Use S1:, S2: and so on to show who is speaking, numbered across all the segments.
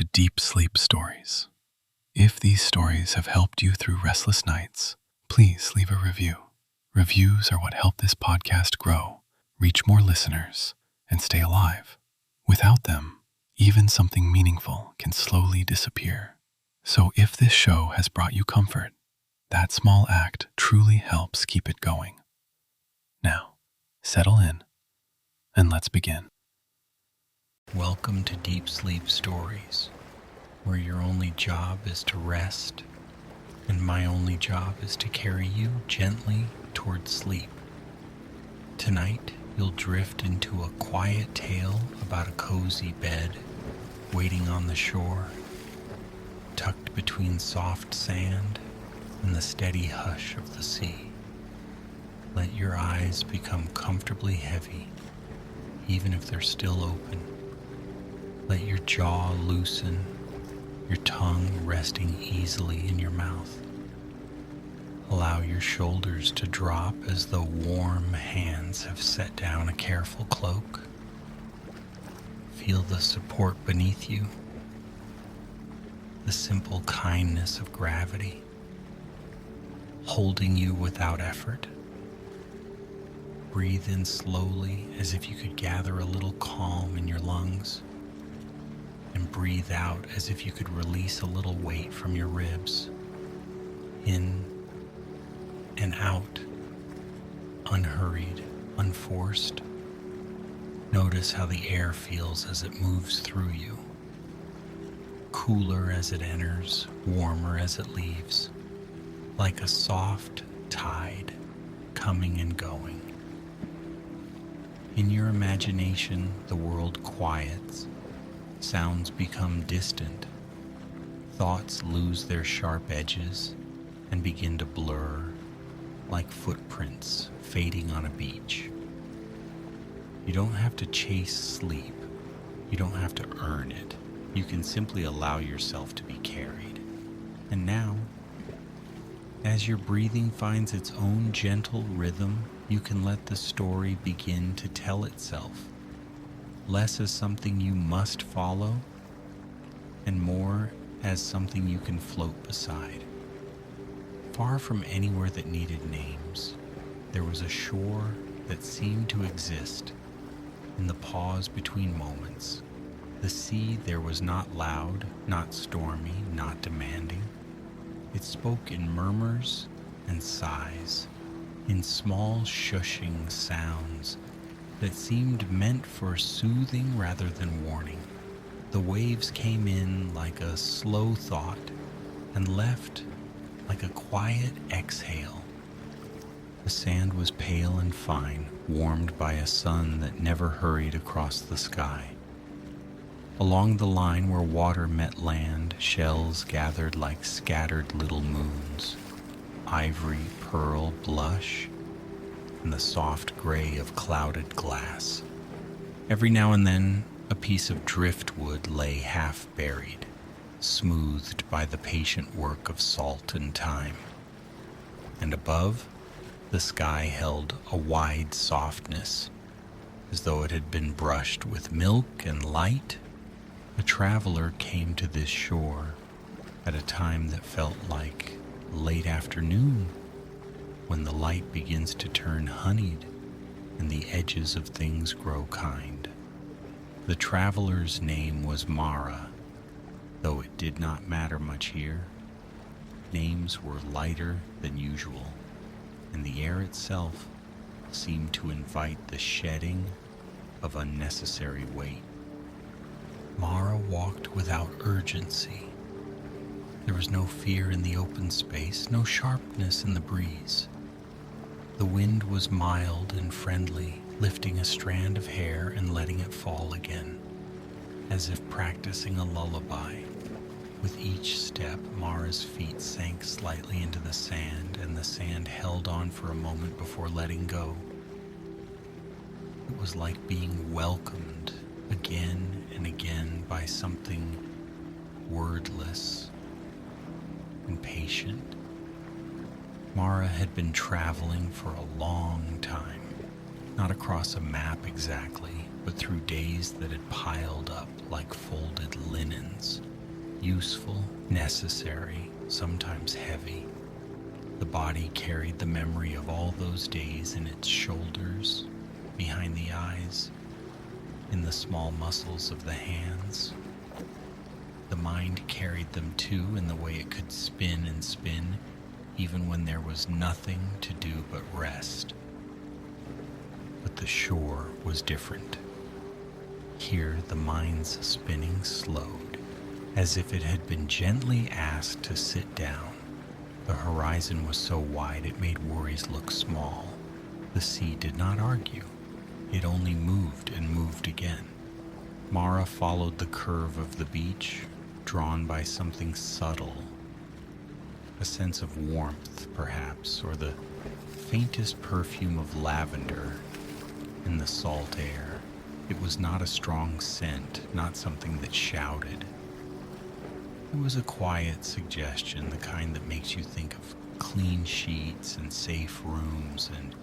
S1: to Deep Sleep Stories. If these stories have helped you through restless nights, please leave a review. Reviews are what help this podcast grow, reach more listeners, and stay alive. Without them, even something meaningful can slowly disappear. So if this show has brought you comfort, that small act truly helps keep it going. Now, settle in, and let's begin.
S2: Welcome to Deep Sleep Stories, where your only job is to rest, and my only job is to carry you gently towards sleep. Tonight, you'll drift into a quiet tale about a cozy bed waiting on the shore, tucked between soft sand and the steady hush of the sea. Let your eyes become comfortably heavy, even if they're still open. Let your jaw loosen, your tongue resting easily in your mouth. Allow your shoulders to drop as though warm hands have set down a careful cloak. Feel the support beneath you, the simple kindness of gravity, holding you without effort. Breathe in slowly as if you could gather a little calm in your lungs. And breathe out as if you could release a little weight from your ribs. In and out, unhurried, unforced. Notice how the air feels as it moves through you. Cooler as it enters, warmer as it leaves, like a soft tide coming and going. In your imagination, the world quiets. Sounds become distant. Thoughts lose their sharp edges and begin to blur like footprints fading on a beach. You don't have to chase sleep. You don't have to earn it. You can simply allow yourself to be carried. And now, as your breathing finds its own gentle rhythm, you can let the story begin to tell itself. Less as something you must follow, and more as something you can float beside. Far from anywhere that needed names, there was a shore that seemed to exist in the pause between moments. The sea there was not loud, not stormy, not demanding. It spoke in murmurs and sighs, in small shushing sounds that seemed meant for soothing rather than warning. The waves came in like a slow thought and left like a quiet exhale. The sand was pale and fine, warmed by a sun that never hurried across the sky. Along the line where water met land, shells gathered like scattered little moons, ivory, pearl, blush, and the soft gray of clouded glass. Every now and then, a piece of driftwood lay half buried, smoothed by the patient work of salt and time. And above, the sky held a wide softness, as though it had been brushed with milk and light. A traveler came to this shore at a time that felt like late afternoon, when the light begins to turn honeyed and the edges of things grow kind. The traveler's name was Mara, though it did not matter much here. Names were lighter than usual, and the air itself seemed to invite the shedding of unnecessary weight. Mara walked without urgency. There was no fear in the open space, no sharpness in the breeze. The wind was mild and friendly, lifting a strand of hair and letting it fall again, as if practicing a lullaby. With each step, Mara's feet sank slightly into the sand, and the sand held on for a moment before letting go. It was like being welcomed again and again by something wordless and patient. Mara had been traveling for a long time, not across a map exactly, but through days that had piled up like folded linens. useful, necessary, sometimes heavy. The body carried the memory of all those days in its shoulders, behind the eyes, in the small muscles of the hands. The mind carried them too in the way it could spin and spin, even when there was nothing to do but rest. But the shore was different. Here the mind's spinning slowed, as if it had been gently asked to sit down. The horizon was so wide it made worries look small. The sea did not argue. It only moved and moved again. Mara followed the curve of the beach, drawn by something subtle. A sense of warmth, perhaps, or the faintest perfume of lavender in the salt air. It was not a strong scent, not something that shouted. It was a quiet suggestion, the kind that makes you think of clean sheets and safe rooms and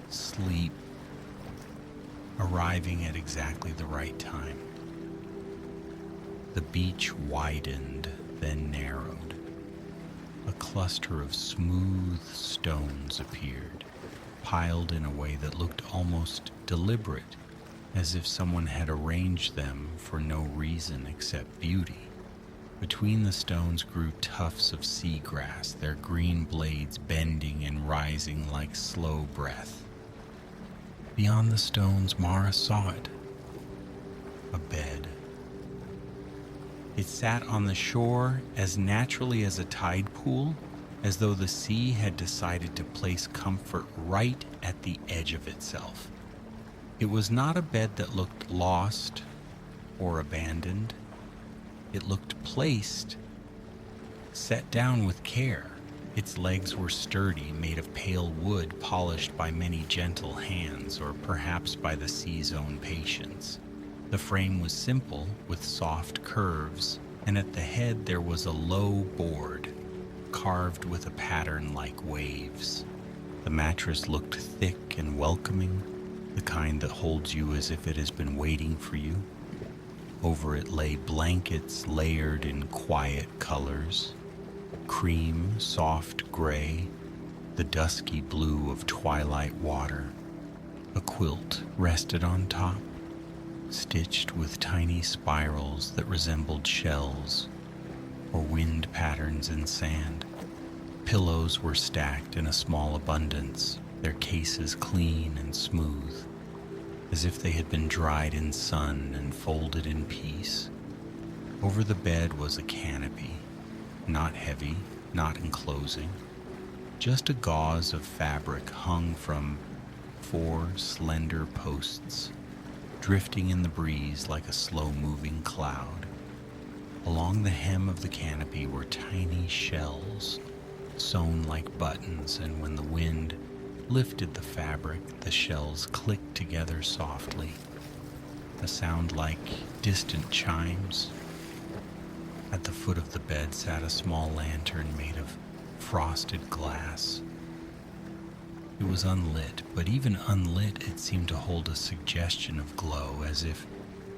S2: sleep arriving at exactly the right time. The beach widened, then narrowed. A cluster of smooth stones appeared, piled in a way that looked almost deliberate, as if someone had arranged them for no reason except beauty. Between the stones grew tufts of seagrass, their green blades bending and rising like slow breath. Beyond the stones, Mara saw it. A bed. It sat on the shore as naturally as a tide pool, as though the sea had decided to place comfort right at the edge of itself. It was not a bed that looked lost or abandoned. It looked placed, set down with care. Its legs were sturdy, made of pale wood polished by many gentle hands, or perhaps by the sea's own patience. The frame was simple, with soft curves, and at the head there was a low board, carved with a pattern like waves. The mattress looked thick and welcoming, the kind that holds you as if it has been waiting for you. Over it lay blankets layered in quiet colors: cream, soft gray, the dusky blue of twilight water. A quilt rested on top, stitched with tiny spirals that resembled shells or wind patterns in sand. Pillows were stacked in a small abundance, their cases clean and smooth, as if they had been dried in sun and folded in peace. Over the bed was a canopy, not heavy, not enclosing, just a gauze of fabric hung from 4 slender posts, drifting in the breeze like a slow-moving cloud. Along the hem of the canopy were tiny shells, sewn like buttons, and when the wind lifted the fabric, the shells clicked together softly, a sound like distant chimes. At the foot of the bed sat a small lantern made of frosted glass. It was unlit, but even unlit it seemed to hold a suggestion of glow, as if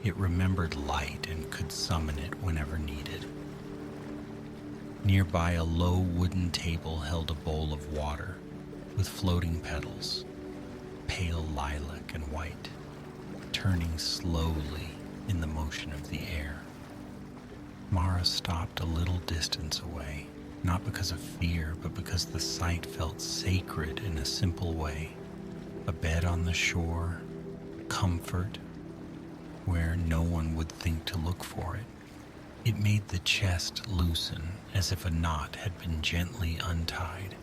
S2: it remembered light and could summon it whenever needed. Nearby, a low wooden table held a bowl of water with floating petals, pale lilac and white, turning slowly in the motion of the air. Mara stopped a little distance away, not because of fear, but because the sight felt sacred in a simple way. A bed on the shore, comfort, where no one would think to look for it. It made the chest loosen, as if a knot had been gently untied.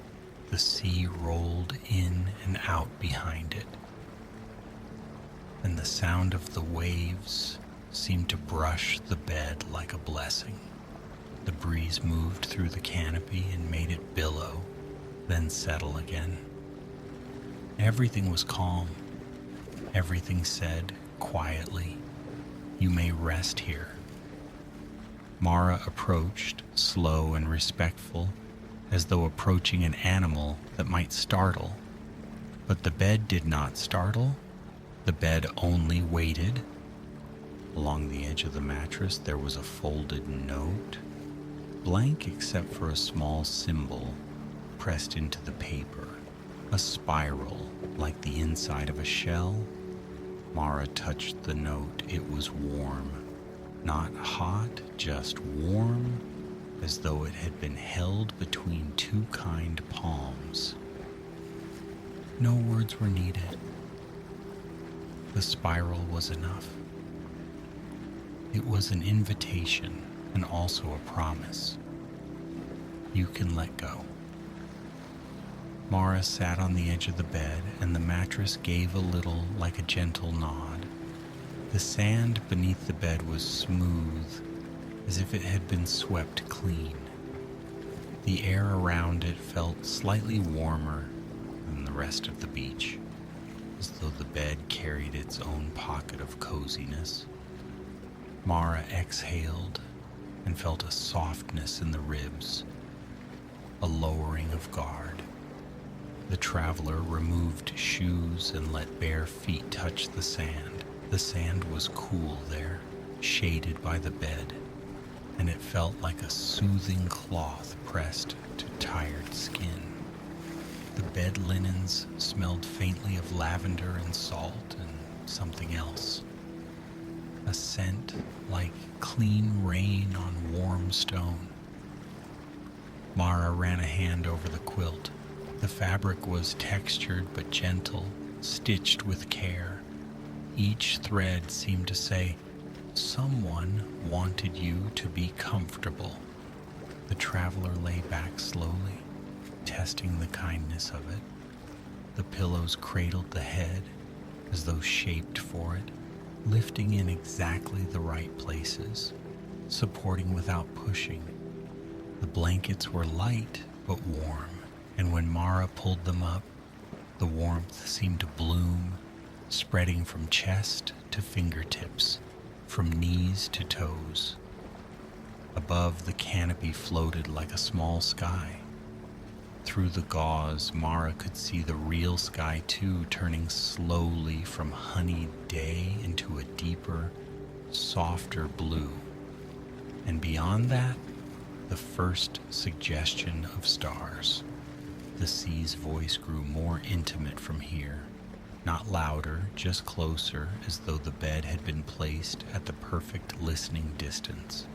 S2: The sea rolled in and out behind it, and the sound of the waves seemed to brush the bed like a blessing. The breeze moved through the canopy and made it billow, then settle again. Everything was calm. Everything said quietly, "You may rest here." Mara approached, slow and respectful, as though approaching an animal that might startle. But the bed did not startle. The bed only waited. Along the edge of the mattress, there was a folded note, blank except for a small symbol pressed into the paper, a spiral like the inside of a shell. Mara touched the note. It was warm, not hot, just warm, as though it had been held between two kind palms. No words were needed. The spiral was enough. It was an invitation and also a promise. You can let go. Mara sat on the edge of the bed, and the mattress gave a little, like a gentle nod. The sand beneath the bed was smooth, as if it had been swept clean. The air around it felt slightly warmer than the rest of the beach, as though the bed carried its own pocket of coziness. Mara exhaled and felt a softness in the ribs, a lowering of guard. The traveler removed shoes and let bare feet touch the sand. The sand was cool there, shaded by the bed, and it felt like a soothing cloth pressed to tired skin. The bed linens smelled faintly of lavender and salt and something else. A scent like clean rain on warm stone. Mara ran a hand over the quilt. The fabric was textured but gentle, stitched with care. Each thread seemed to say, "Someone wanted you to be comfortable." The traveler lay back slowly, testing the kindness of it. The pillows cradled the head as though shaped for it, lifting in exactly the right places, supporting without pushing. The blankets were light but warm, and when Mara pulled them up, the warmth seemed to bloom, spreading from chest to fingertips, from knees to toes. Above, the canopy floated like a small sky. Through the gauze, Mara could see the real sky too, turning slowly from honeyed day into a deeper, softer blue. And beyond that, the first suggestion of stars. The sea's voice grew more intimate from here, not louder, just closer, as though the bed had been placed at the perfect listening distance.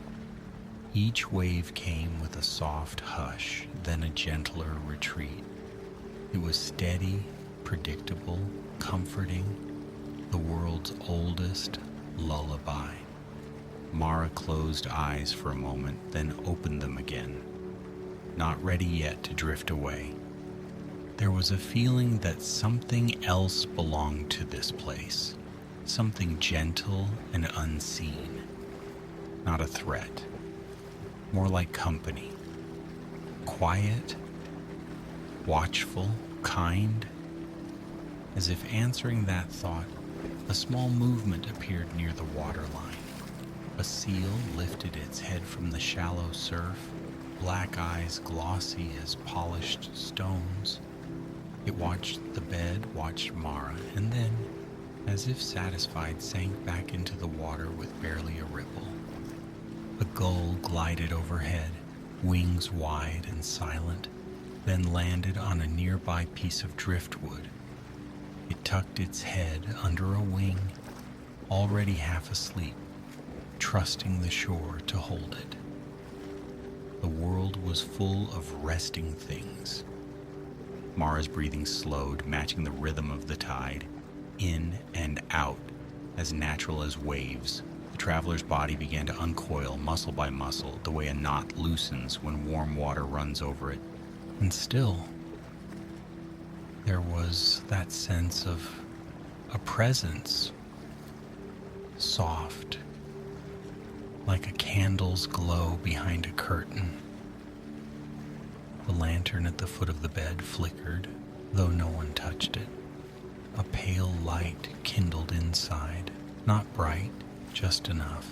S2: Each wave came with a soft hush, then a gentler retreat. It was steady, predictable, comforting, the world's oldest lullaby. Mara closed eyes for a moment, then opened them again, not ready yet to drift away. There was a feeling that something else belonged to this place, something gentle and unseen, not a threat, more like company, quiet, watchful, kind. As if answering that thought, a small movement appeared near the waterline. A seal lifted its head from the shallow surf, black eyes glossy as polished stones. It watched the bed, watched Mara, and then, as if satisfied, sank back into the water with barely a ripple. A gull glided overhead, wings wide and silent, then landed on a nearby piece of driftwood. It tucked its head under a wing, already half asleep, trusting the shore to hold it. The world was full of resting things. Mara's breathing slowed, matching the rhythm of the tide, in and out, as natural as waves. The traveler's body began to uncoil, muscle by muscle, the way a knot loosens when warm water runs over it. And still, there was that sense of a presence, soft, like a candle's glow behind a curtain. The lantern at the foot of the bed flickered, though no one touched it. A pale light kindled inside, not bright, just enough.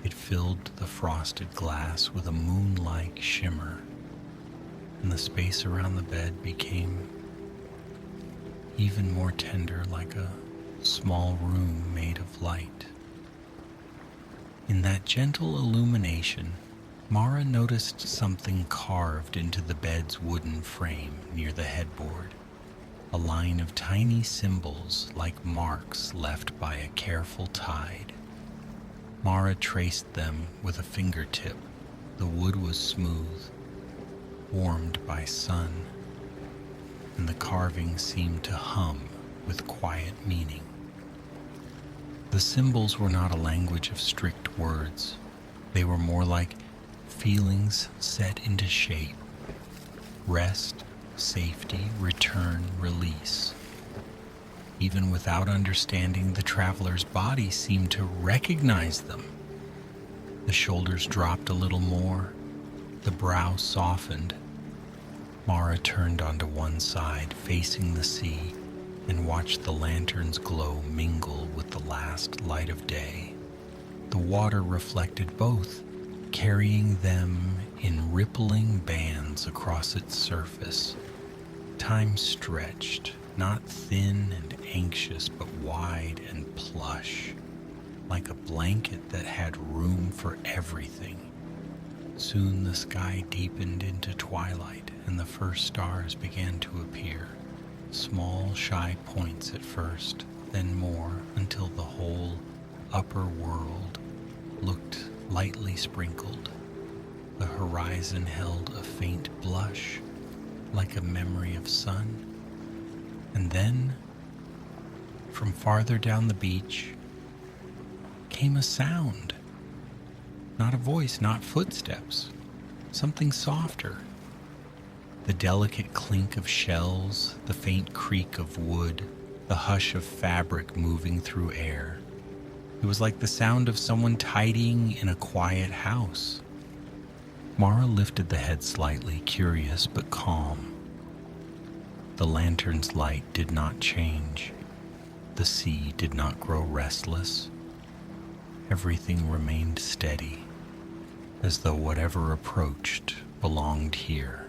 S2: It filled the frosted glass with a moon-like shimmer, and the space around the bed became even more tender, like a small room made of light. In that gentle illumination, Mara noticed something carved into the bed's wooden frame near the headboard, a line of tiny symbols like marks left by a careful tide. Mara traced them with a fingertip. The wood was smooth, warmed by sun, and the carving seemed to hum with quiet meaning. The symbols were not a language of strict words. They were more like feelings set into shape. Rest, safety, return, release. Even without understanding, the traveler's body seemed to recognize them. The shoulders dropped a little more. The brow softened. Mara turned onto one side, facing the sea, and watched the lantern's glow mingle with the last light of day. The water reflected both, carrying them in rippling bands across its surface. Time stretched, not thin and anxious, but wide and plush, like a blanket that had room for everything. Soon the sky deepened into twilight, and the first stars began to appear. Small, shy points at first, then more, until the whole upper world looked lightly sprinkled. The horizon held a faint blush, like a memory of sun. And then, from farther down the beach, came a sound. Not a voice, not footsteps, something softer. The delicate clink of shells, the faint creak of wood, the hush of fabric moving through air. It was like the sound of someone tidying in a quiet house. Mara lifted the head slightly, curious but calm. The lantern's light did not change. The sea did not grow restless. Everything remained steady, as though whatever approached belonged here.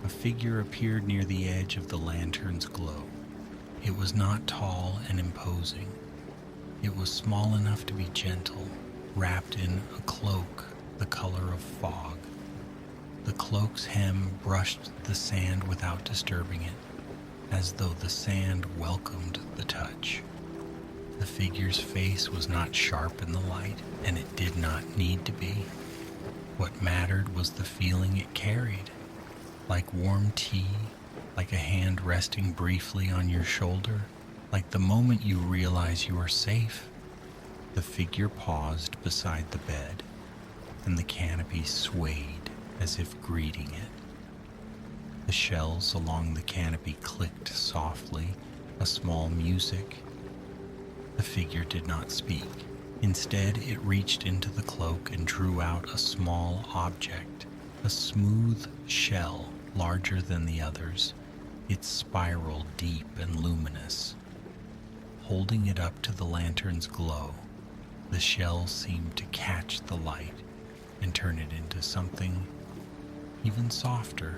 S2: A figure appeared near the edge of the lantern's glow. It was not tall and imposing. It was small enough to be gentle, wrapped in a cloak the color of fog. The cloak's hem brushed the sand without disturbing it, as though the sand welcomed the touch. The figure's face was not sharp in the light, and it did not need to be. What mattered was the feeling it carried. Like warm tea, like a hand resting briefly on your shoulder, like the moment you realize you are safe. The figure paused beside the bed, and the canopy swayed as if greeting it. The shells along the canopy clicked softly, a small music. The figure did not speak. Instead, it reached into the cloak and drew out a small object, a smooth shell larger than the others, its spiral deep and luminous. Holding it up to the lantern's glow, the shell seemed to catch the light and turn it into something even softer,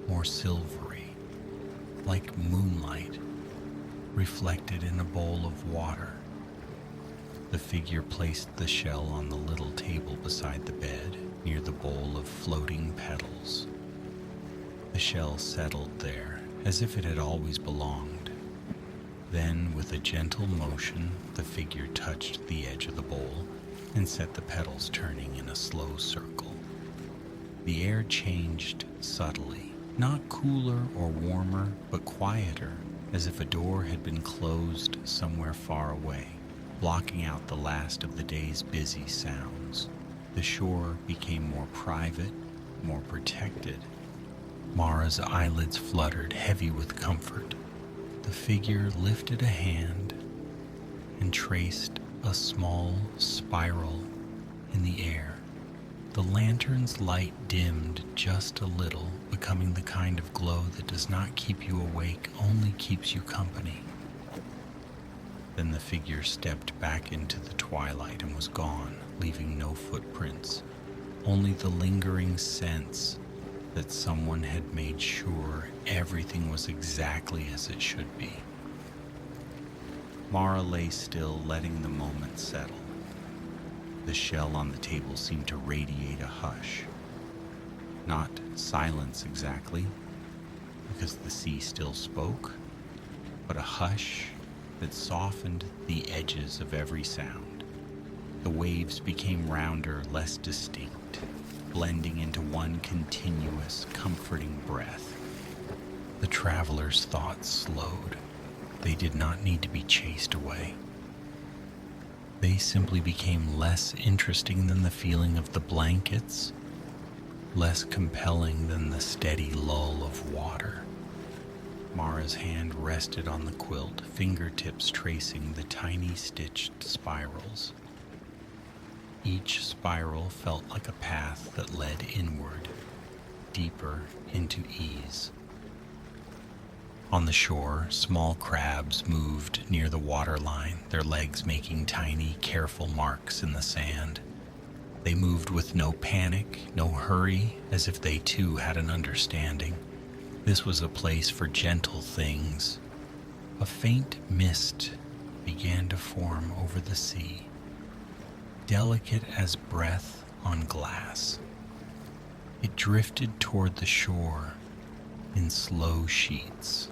S2: more silvery, like moonlight reflected in a bowl of water. The figure placed the shell on the little table beside the bed, near the bowl of floating petals. The shell settled there, as if it had always belonged. Then, with a gentle motion, the figure touched the edge of the bowl and set the petals turning in a slow circle. The air changed subtly, not cooler or warmer, but quieter, as if a door had been closed somewhere far away, blocking out the last of the day's busy sounds. The shore became more private, more protected. Mara's eyelids fluttered, heavy with comfort. The figure lifted a hand and traced a small spiral in the air. The lantern's light dimmed just a little, becoming the kind of glow that does not keep you awake, only keeps you company. Then the figure stepped back into the twilight and was gone, leaving no footprints, only the lingering sense that someone had made sure everything was exactly as it should be. Mara lay still, letting the moment settle. The shell on the table seemed to radiate a hush. Not silence exactly, because the sea still spoke, but a hush that softened the edges of every sound. The waves became rounder, less distinct, blending into one continuous, comforting breath. The travelers' thoughts slowed. They did not need to be chased away. They simply became less interesting than the feeling of the blankets, less compelling than the steady lull of water. Mara's hand rested on the quilt, fingertips tracing the tiny stitched spirals. Each spiral felt like a path that led inward, deeper into ease. On the shore, small crabs moved near the waterline, their legs making tiny, careful marks in the sand. They moved with no panic, no hurry, as if they too had an understanding. This was a place for gentle things. A faint mist began to form over the sea, delicate as breath on glass. It drifted toward the shore in slow sheets,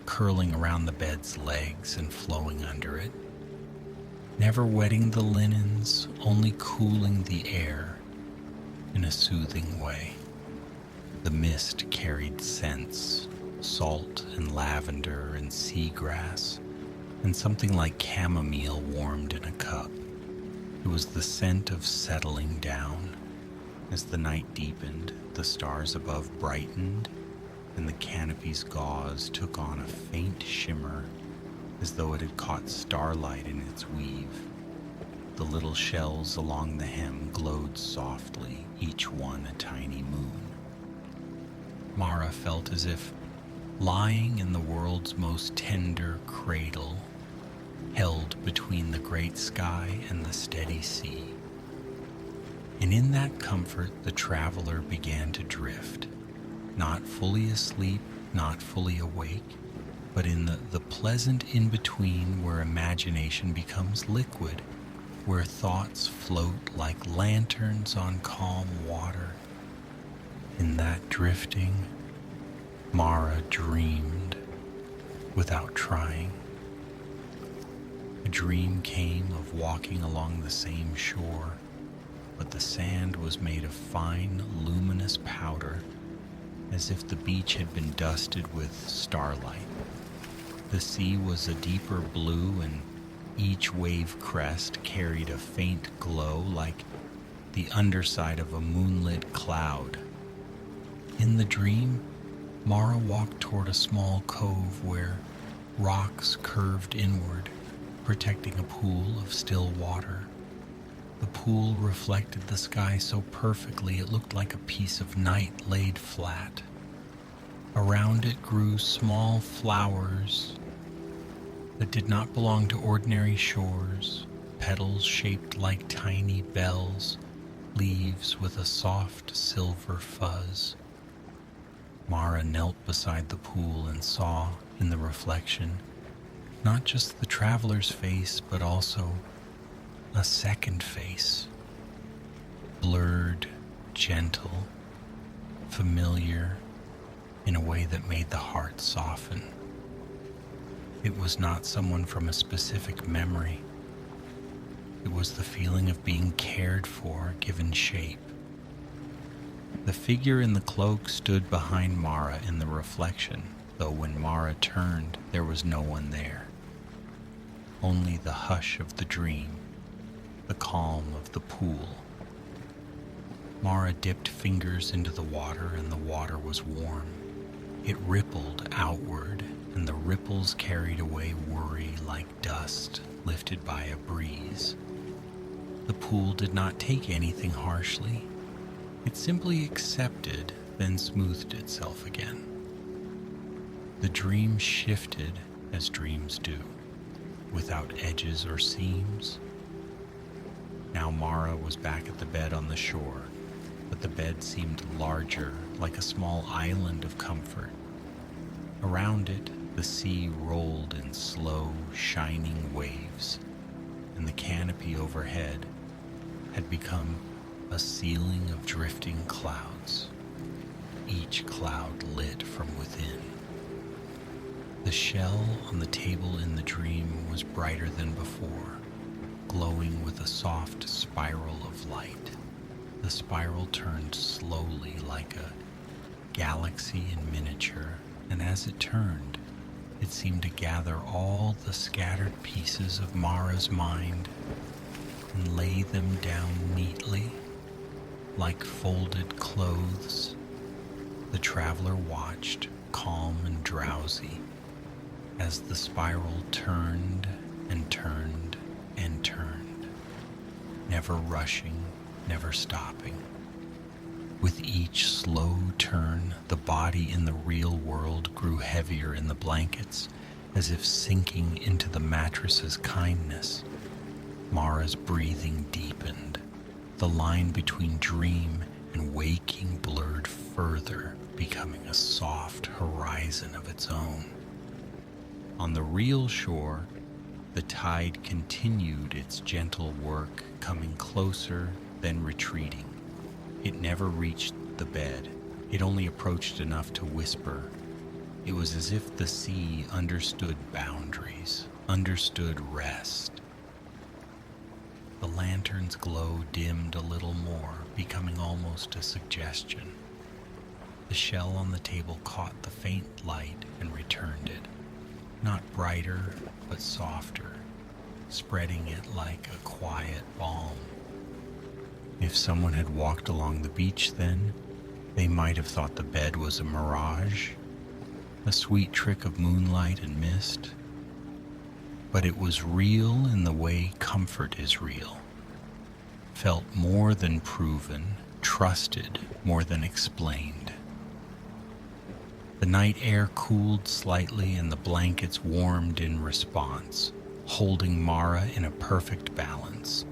S2: curling around the bed's legs and flowing under it, never wetting the linens, only cooling the air in a soothing way. The mist carried scents, salt and lavender and seagrass, and something like chamomile warmed in a cup. It was the scent of settling down. As the night deepened, the stars above brightened, and the canopy's gauze took on a faint shimmer, as though it had caught starlight in its weave. The little shells along the hem glowed softly, each one a tiny moon. Mara felt as if lying in the world's most tender cradle, held between the great sky and the steady sea. And in that comfort, the traveler began to drift, not fully asleep, not fully awake, but in the pleasant in-between where imagination becomes liquid, where thoughts float like lanterns on calm water. In that drifting, Mara dreamed without trying. A dream came of walking along the same shore, but the sand was made of fine, luminous powder, as if the beach had been dusted with starlight. The sea was a deeper blue, and each wave crest carried a faint glow like the underside of a moonlit cloud. In the dream, Mara walked toward a small cove where rocks curved inward, protecting a pool of still water. The pool reflected the sky so perfectly it looked like a piece of night laid flat. Around it grew small flowers that did not belong to ordinary shores, petals shaped like tiny bells, leaves with a soft silver fuzz. Mara knelt beside the pool and saw, in the reflection, not just the traveler's face, but also a second face, blurred, gentle, familiar, in a way that made the heart soften. It was not someone from a specific memory. It was the feeling of being cared for, given shape. The figure in the cloak stood behind Mara in the reflection, though when Mara turned, there was no one there. Only the hush of the dream, the calm of the pool. Mara dipped fingers into the water, and the water was warm. It rippled outward, and the ripples carried away worry like dust lifted by a breeze. The pool did not take anything harshly. It simply accepted, then smoothed itself again. The dream shifted as dreams do, without edges or seams. Now Mara was back at the bed on the shore, but the bed seemed larger, like a small island of comfort. Around it, the sea rolled in slow, shining waves. and the canopy overhead had become a ceiling of drifting clouds, each cloud lit from within. The shell on the table in the dream was brighter than before, glowing with a soft spiral of light. The spiral turned slowly like a galaxy in miniature, and as it turned, it seemed to gather all the scattered pieces of Mara's mind and lay them down neatly, like folded clothes. The traveler watched, calm and drowsy, as the spiral turned and turned and turned, never rushing, never stopping. With each slow turn, the body in the real world grew heavier in the blankets, as if sinking into the mattress's kindness. Mara's breathing deepened. The line between dream and waking blurred further, becoming a soft horizon of its own. On the real shore, the tide continued its gentle work, coming closer, then retreating. It never reached the bed. It only approached enough to whisper. It was as if the sea understood boundaries, understood rest. The lantern's glow dimmed a little more, becoming almost a suggestion. The shell on the table caught the faint light and returned it, not brighter, but softer, spreading it like a quiet balm. If someone had walked along the beach then, they might have thought the bed was a mirage, a sweet trick of moonlight and mist. But it was real in the way comfort is real, felt more than proven, trusted more than explained. The night air cooled slightly and the blankets warmed in response, holding Mara in a perfect balance.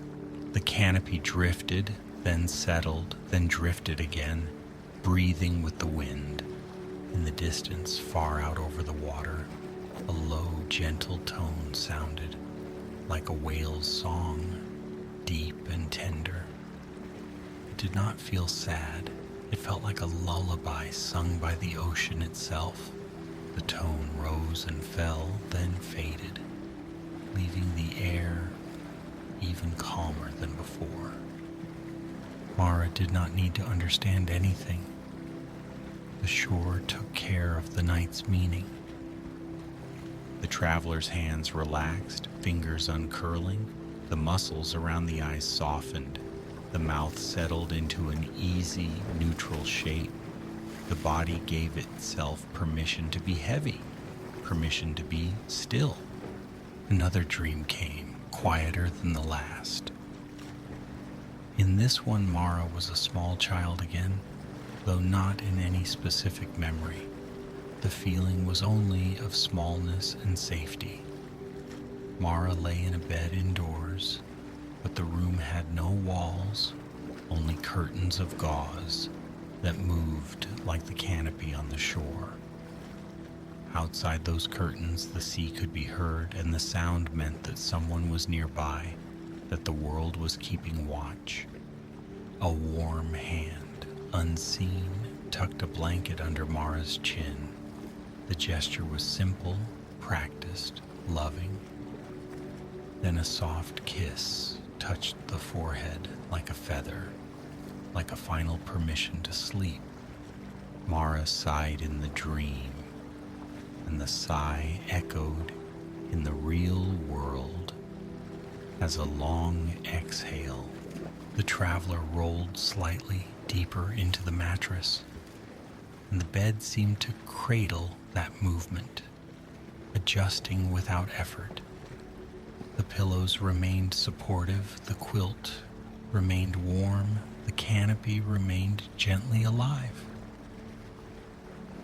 S2: The canopy drifted, then settled, then drifted again, breathing with the wind. In the distance, far out over the water, a low, gentle tone sounded, like a whale's song, deep and tender. It did not feel sad. It felt like a lullaby sung by the ocean itself. The tone rose and fell, then faded, leaving the air even calmer than before. Mara did not need to understand anything. The shore took care of the night's meaning. The traveler's hands relaxed, fingers uncurling, the muscles around the eyes softened, the mouth settled into an easy, neutral shape. The body gave itself permission to be heavy, permission to be still. Another dream came, quieter than the last. In this one, Mara was a small child again, though not in any specific memory. The feeling was only of smallness and safety. Mara lay in a bed indoors, but the room had no walls, only curtains of gauze that moved like the canopy on the shore. Outside those curtains, the sea could be heard, and the sound meant that someone was nearby, that the world was keeping watch. A warm hand, unseen, tucked a blanket under Mara's chin. The gesture was simple, practiced, loving. Then a soft kiss touched the forehead like a feather, like a final permission to sleep. Mara sighed in the dream, and the sigh echoed in the real world as a long exhale. The traveler rolled slightly deeper into the mattress, and the bed seemed to cradle that movement, adjusting without effort. The pillows remained supportive, the quilt remained warm, the canopy remained gently alive.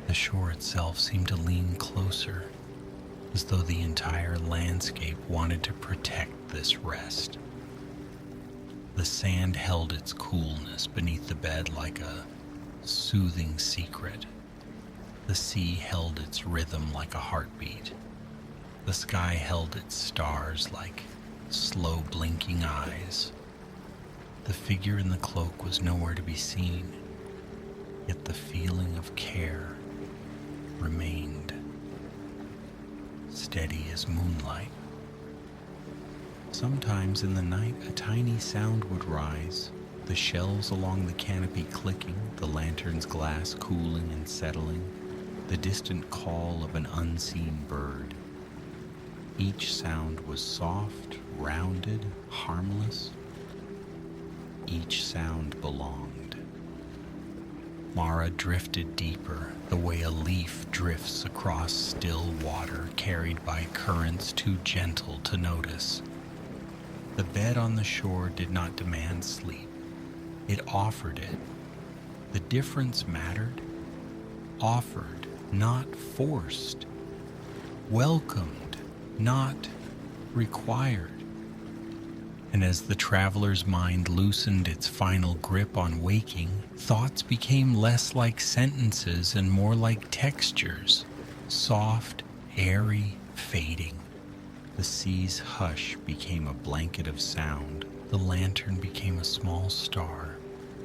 S2: The shore itself seemed to lean closer, as though the entire landscape wanted to protect this rest. The sand held its coolness beneath the bed like a soothing secret. The sea held its rhythm like a heartbeat. The sky held its stars like slow blinking eyes. The figure in the cloak was nowhere to be seen, yet the feeling of care remained, steady as moonlight. Sometimes in the night, a tiny sound would rise, the shelves along the canopy clicking, the lantern's glass cooling and settling, the distant call of an unseen bird. Each sound was soft, rounded, harmless. Each sound belonged. Mara drifted deeper, the way a leaf drifts across still water carried by currents too gentle to notice. The bed on the shore did not demand sleep. It offered it. The difference mattered. Offered, not forced. Welcomed, not required. And as the traveler's mind loosened its final grip on waking, thoughts became less like sentences and more like textures, soft, airy, fading. The sea's hush became a blanket of sound. The lantern became a small star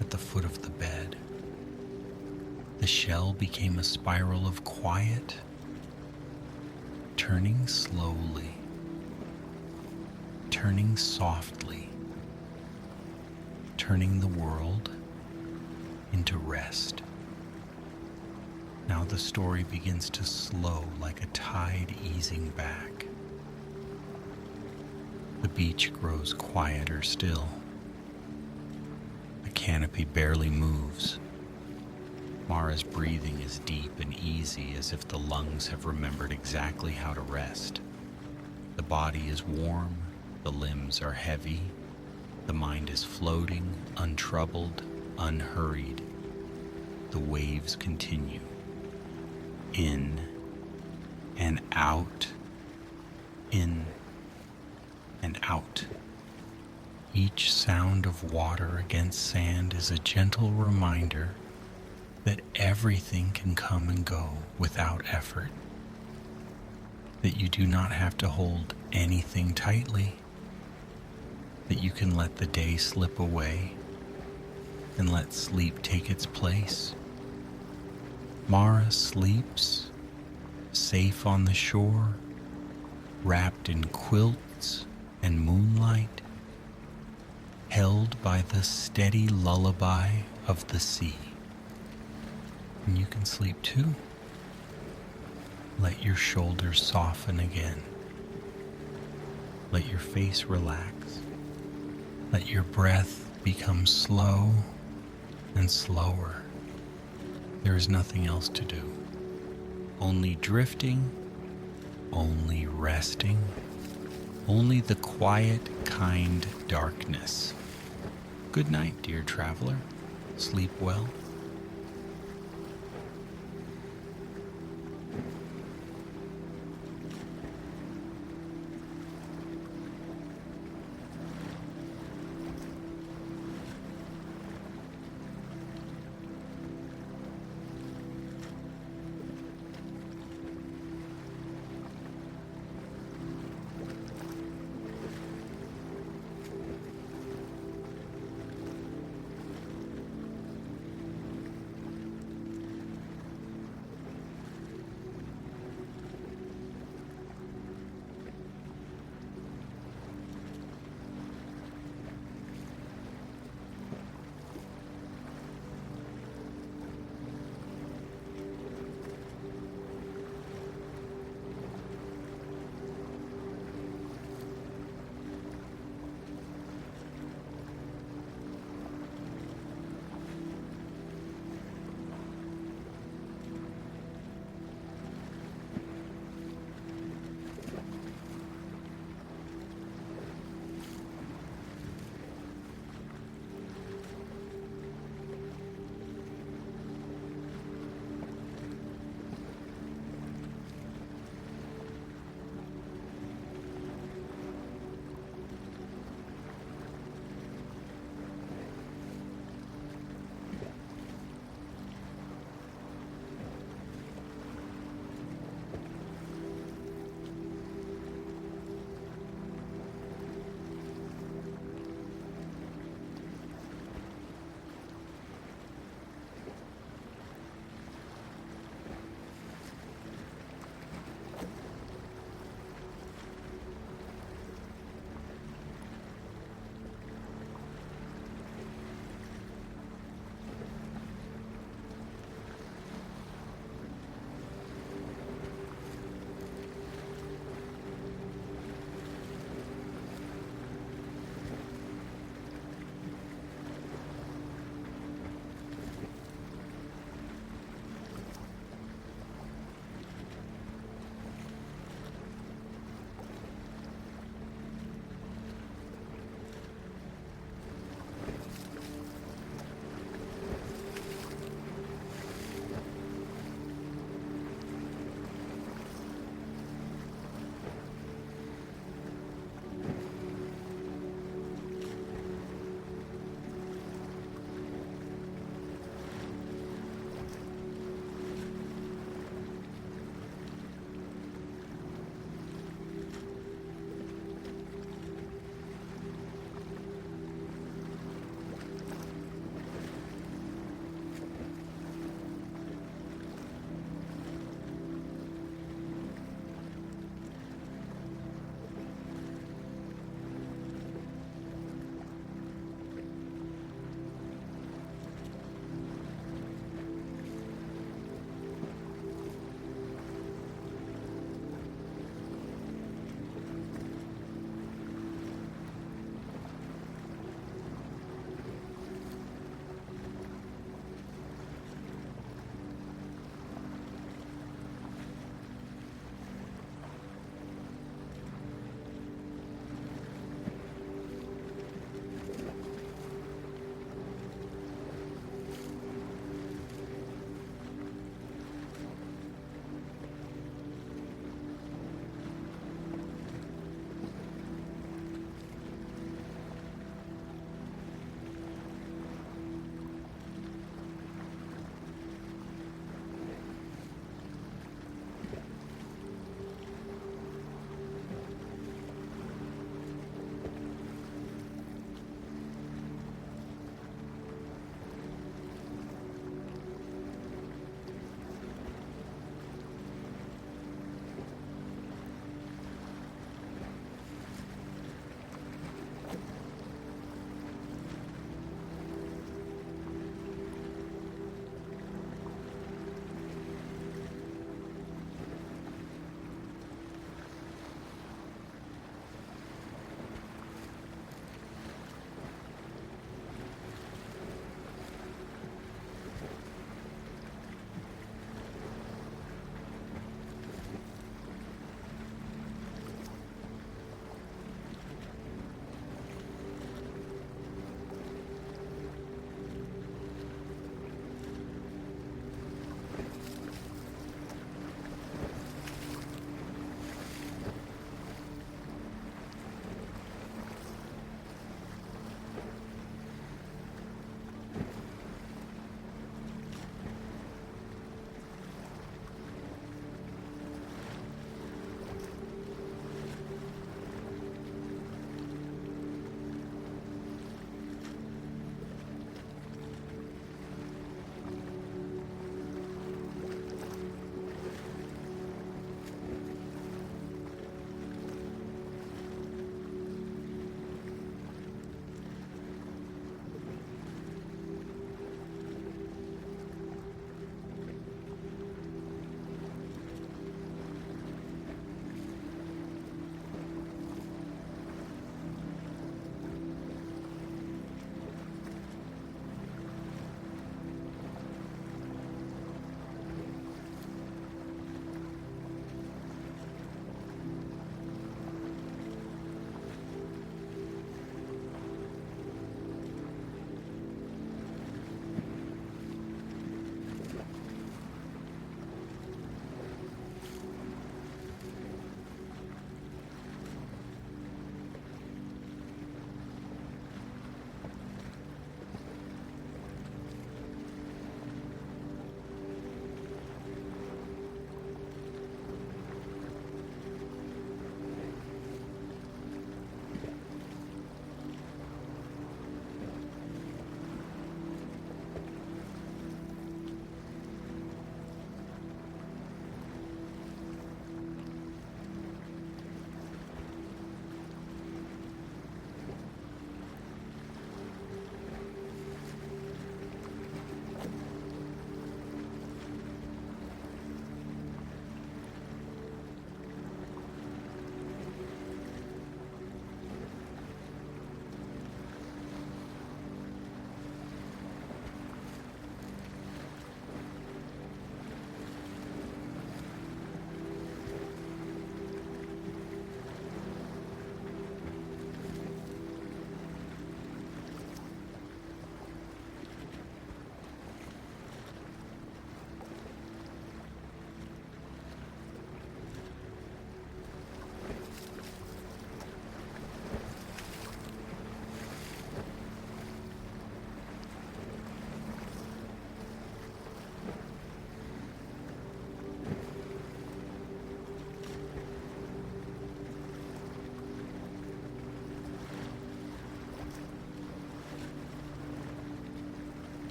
S2: at the foot of the bed. The shell became a spiral of quiet, turning slowly, turning softly, turning the world into rest. Now the story begins to slow like a tide easing back. The beach grows quieter still. The canopy barely moves. Mara's breathing is deep and easy, as if the lungs have remembered exactly how to rest. The body is warm, the limbs are heavy, the mind is floating, untroubled, unhurried. The waves continue. In and out, in and out. Each sound of water against sand is a gentle reminder that everything can come and go without effort, that you do not have to hold anything tightly, that you can let the day slip away and let sleep take its place. Mara sleeps, safe on the shore, wrapped in quilts and moonlight, held by the steady lullaby of the sea. And you can sleep too. Let your shoulders soften again. Let your face relax. Let your breath become slow and slower. There is nothing else to do. Only drifting, only resting, only the quiet, kind darkness. Good night, dear traveler. Sleep well.